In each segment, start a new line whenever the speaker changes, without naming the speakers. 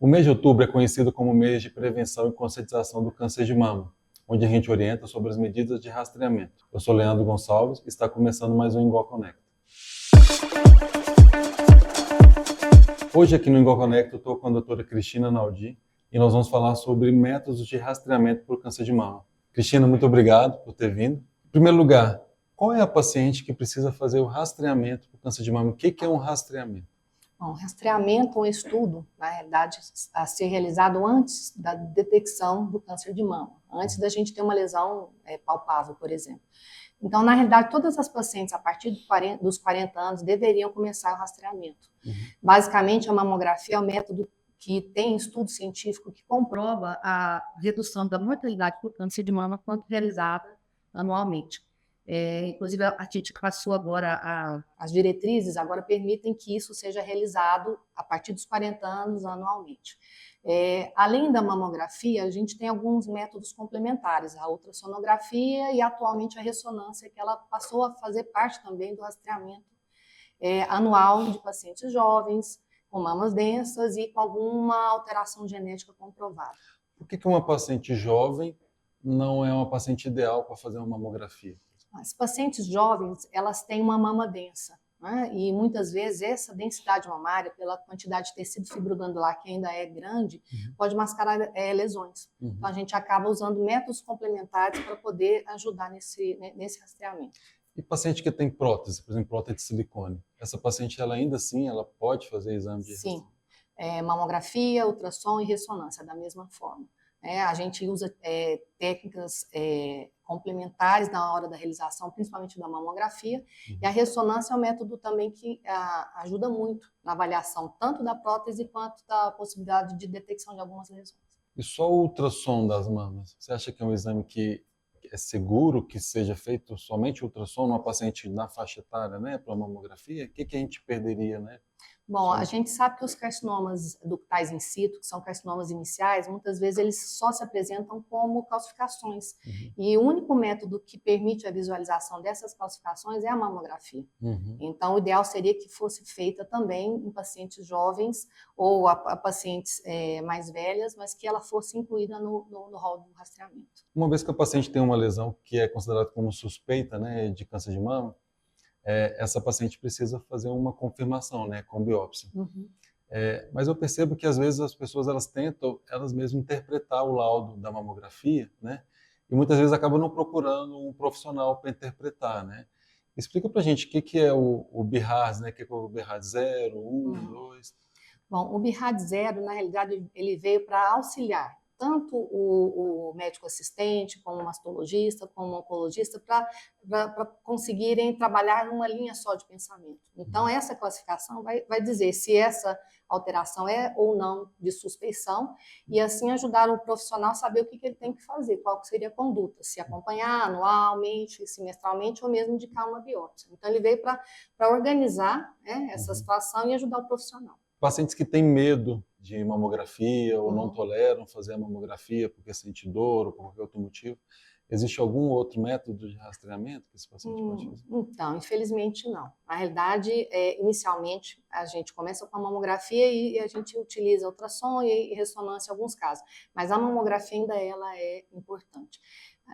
O mês de outubro é conhecido como mês de prevenção e conscientização do câncer de mama, onde a gente orienta sobre as medidas de rastreamento. Eu sou Leandro Gonçalves e está começando mais um Ingol Connect. Hoje aqui no Ingol Connect eu estou com a doutora Cristina Naldi e nós vamos falar sobre métodos de rastreamento por câncer de mama. Cristina, muito obrigado por ter vindo. Em primeiro lugar, qual é a paciente que precisa fazer o rastreamento por câncer de mama? O que é um rastreamento?
Bom, rastreamento é um estudo, na realidade, a ser realizado antes da detecção do câncer de mama, antes da gente ter uma lesão palpável, por exemplo. Então, na realidade, todas as pacientes a partir dos 40 anos deveriam começar o rastreamento. Basicamente, a mamografia é um método que tem estudo científico que comprova a redução da mortalidade por câncer de mama quando realizada anualmente. Inclusive, a TIT passou agora, as diretrizes agora permitem que isso seja realizado a partir dos 40 anos anualmente. Além da mamografia, a gente tem alguns métodos complementares, a ultrassonografia e atualmente a ressonância, que ela passou a fazer parte também do rastreamento anual de pacientes jovens, com mamas densas e com alguma alteração genética comprovada.
Por que uma paciente jovem não é uma paciente ideal para fazer uma mamografia?
As pacientes jovens, elas têm uma mama densa, né? E muitas vezes essa densidade mamária, pela quantidade de tecido fibroglandular que ainda é grande, pode mascarar lesões. Então a gente acaba usando métodos complementares para poder ajudar nesse rastreamento.
E paciente que tem prótese, por exemplo, prótese de silicone, essa paciente ela ainda assim ela pode fazer exame de
Sim, mamografia, ultrassom e ressonância da mesma forma. A gente usa técnicas complementares na hora da realização, principalmente da mamografia, e a ressonância é um método também que ajuda muito na avaliação tanto da prótese quanto da possibilidade de detecção de algumas lesões.
E só o ultrassom das mamas, você acha que é um exame que é seguro que seja feito somente ultrassom numa paciente na faixa etária, né, para mamografia? O que a gente perderia, né?
Bom, a gente sabe que os carcinomas ductais in situ, que são carcinomas iniciais, muitas vezes eles só se apresentam como calcificações. E o único método que permite a visualização dessas calcificações é a mamografia. Então, o ideal seria que fosse feita também em pacientes jovens ou a pacientes mais velhas, mas que ela fosse incluída no rol do rastreamento.
Uma vez que a paciente tem uma lesão que é considerada como suspeita, né, de câncer de mama, essa paciente precisa fazer uma confirmação, né, com biópsia. Mas eu percebo que às vezes as pessoas elas tentam elas mesmas interpretar o laudo da mamografia, né, e muitas vezes acabam não procurando um profissional para interpretar, né. Explica pra gente o que é o BIRADS, né, o que é o BIRADS 0, 1, 2.
Bom, o BIRADS 0, na realidade, ele veio para auxiliar tanto o médico assistente, como o mastologista, como o oncologista, para conseguirem trabalhar numa linha só de pensamento. Então, essa classificação vai dizer se essa alteração é ou não de suspeição, e assim ajudar o profissional a saber o que ele tem que fazer, qual que seria a conduta, se acompanhar anualmente, semestralmente, ou mesmo indicar uma biópsia. Então, ele veio para organizar essa situação e ajudar o profissional.
Pacientes que têm medo de mamografia ou não toleram fazer a mamografia porque sente dor ou por qualquer outro motivo, existe algum outro método de rastreamento que esse paciente pode fazer?
Então, infelizmente não. Na realidade, inicialmente, a gente começa com a mamografia e a gente utiliza ultrassom e ressonância em alguns casos, mas a mamografia ainda ela é importante.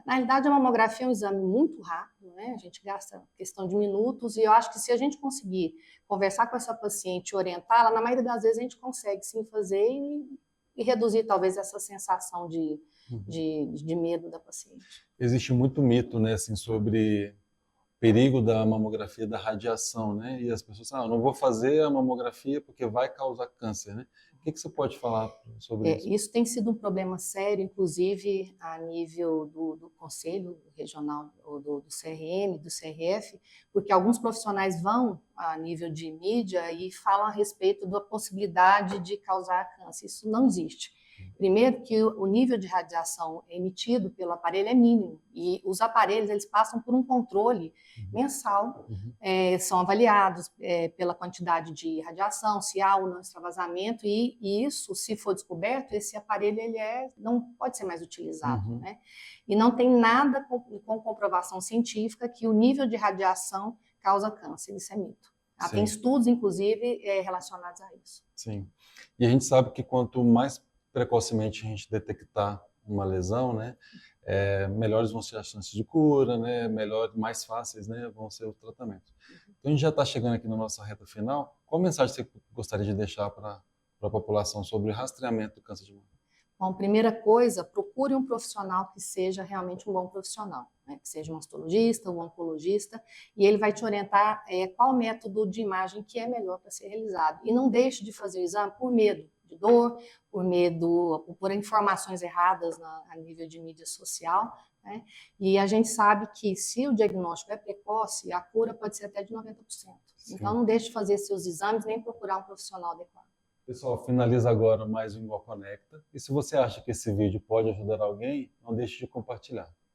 Na realidade, a mamografia é um exame muito rápido, né? A gente gasta questão de minutos e eu acho que se a gente conseguir conversar com essa paciente e orientá-la, na maioria das vezes a gente consegue sim fazer e reduzir talvez essa sensação de medo da paciente.
Existe muito mito, né, assim, sobre o perigo da mamografia, da radiação, né? E as pessoas falam, não vou fazer a mamografia porque vai causar câncer, né? O que você pode falar sobre isso?
Isso tem sido um problema sério, inclusive a nível do Conselho Regional, do CRM, do CRF, porque alguns profissionais vão a nível de mídia e falam a respeito da possibilidade de causar câncer. Isso não existe. Primeiro que o nível de radiação emitido pelo aparelho é mínimo e os aparelhos eles passam por um controle mensal, são avaliados pela quantidade de radiação, se há ou não extravasamento e isso, se for descoberto, esse aparelho ele não pode ser mais utilizado, né? E não tem nada com comprovação científica que o nível de radiação causa câncer, isso é mito. Tem estudos, inclusive, relacionados a isso.
Sim. E a gente sabe que quanto mais precocemente a gente detectar uma lesão, né, melhores vão ser as chances de cura, né, mais fáceis, né, vão ser os tratamentos. Então a gente já está chegando aqui na nossa reta final. Qual mensagem você gostaria de deixar para a população sobre rastreamento do câncer de mama?
Bom, primeira coisa, procure um profissional que seja realmente um bom profissional, né? Que seja um mastologista, um oncologista, e ele vai te orientar qual método de imagem que é melhor para ser realizado. E não deixe de fazer o exame por medo de dor, por informações erradas a nível de mídia social, né? E a gente sabe que se o diagnóstico é precoce, a cura pode ser até de 90%. Sim. Então não deixe de fazer seus exames nem procurar um profissional adequado.
Pessoal, finaliza agora mais um Igual Conecta. E se você acha que esse vídeo pode ajudar alguém, não deixe de compartilhar.